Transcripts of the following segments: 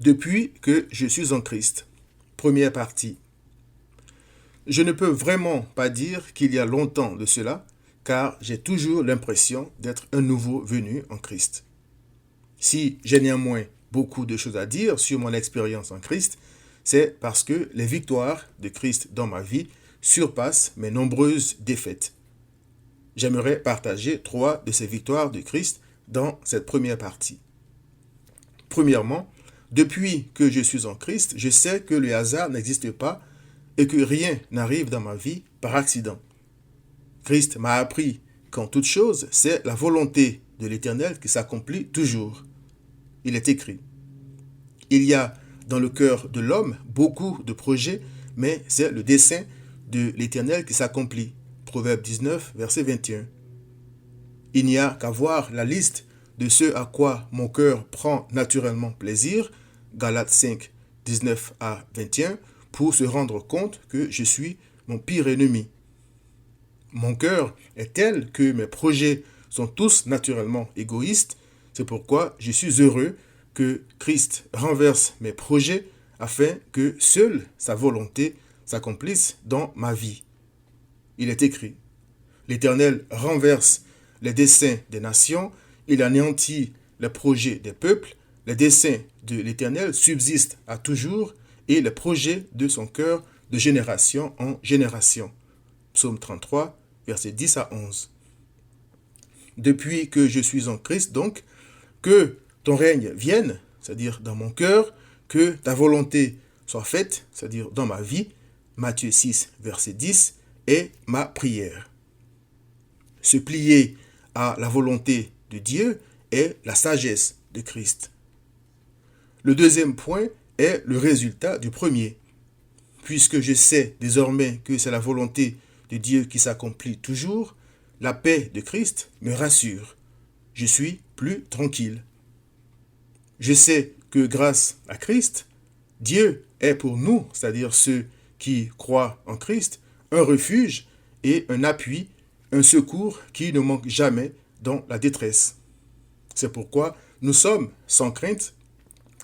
Depuis que je suis en Christ. Première partie. Je ne peux vraiment pas dire qu'il y a longtemps de cela, car j'ai toujours l'impression d'être un nouveau venu en Christ. Si j'ai néanmoins beaucoup de choses à dire sur mon expérience en Christ, c'est parce que les victoires de Christ dans ma vie surpassent mes nombreuses défaites. J'aimerais partager 3 de ces victoires de Christ dans cette première partie. Premièrement, depuis que je suis en Christ, je sais que le hasard n'existe pas et que rien n'arrive dans ma vie par accident. Christ m'a appris qu'en toute chose, c'est la volonté de l'Éternel qui s'accomplit toujours. Il est écrit. Il y a dans le cœur de l'homme beaucoup de projets, mais c'est le dessein de l'Éternel qui s'accomplit. Proverbe 19, verset 21. Il n'y a qu'à voir la liste de ce à quoi mon cœur prend naturellement plaisir, Galates 5, 19 à 21, pour se rendre compte que je suis mon pire ennemi. Mon cœur est tel que mes projets sont tous naturellement égoïstes. C'est pourquoi je suis heureux que Christ renverse mes projets afin que seule sa volonté s'accomplisse dans ma vie. Il est écrit, l'Éternel renverse les desseins des nations, il anéantit les projets des peuples, les desseins de l'Éternel subsistent à toujours et les projets de son cœur de génération en génération. Psaume 33, versets 10 à 11. Depuis que je suis en Christ, donc, que ton règne vienne, c'est-à-dire dans mon cœur, que ta volonté soit faite, c'est-à-dire dans ma vie, Matthieu 6, verset 10, est ma prière. Se plier à la volonté de Dieu est la sagesse de Christ. Le deuxième point est le résultat du premier. Puisque je sais désormais que c'est la volonté de Dieu qui s'accomplit toujours, la paix de Christ me rassure. Je suis plus tranquille. Je sais que grâce à Christ, Dieu est pour nous, c'est-à-dire ceux qui croient en Christ, un refuge et un appui, un secours qui ne manque jamais dans la détresse. C'est pourquoi nous sommes sans crainte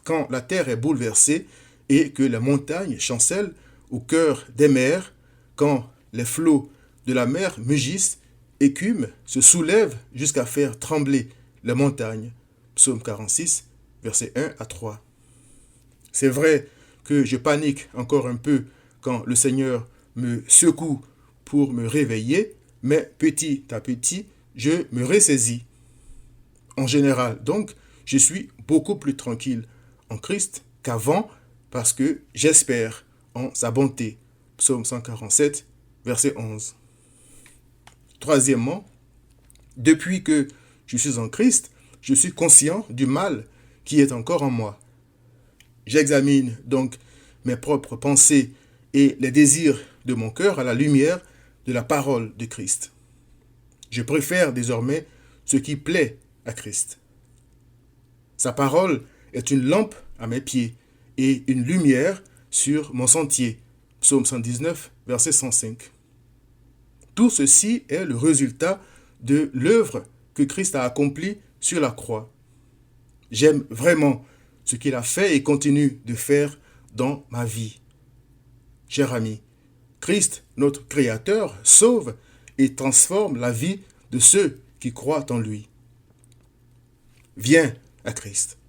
quand la terre est bouleversée et que les montagnes chancellent au cœur des mers, quand les flots de la mer mugissent, écument, se soulèvent jusqu'à faire trembler les montagnes. Psaume 46, versets 1 à 3. C'est vrai que je panique encore un peu quand le Seigneur me secoue pour me réveiller, mais petit à petit, je me ressaisis. En général, donc, je suis beaucoup plus tranquille en Christ qu'avant parce que j'espère en sa bonté. Psaume 147, verset 11. Troisièmement, depuis que je suis en Christ, je suis conscient du mal qui est encore en moi. J'examine donc mes propres pensées et les désirs de mon cœur à la lumière de la parole de Christ. Je préfère désormais ce qui plaît à Christ. Sa parole est une lampe à mes pieds et une lumière sur mon sentier. Psaume 119, verset 105. Tout ceci est le résultat de l'œuvre que Christ a accomplie sur la croix. J'aime vraiment ce qu'il a fait et continue de faire dans ma vie. Cher ami, Christ, notre Créateur, sauve et transforme la vie de ceux qui croient en lui. Viens à Christ.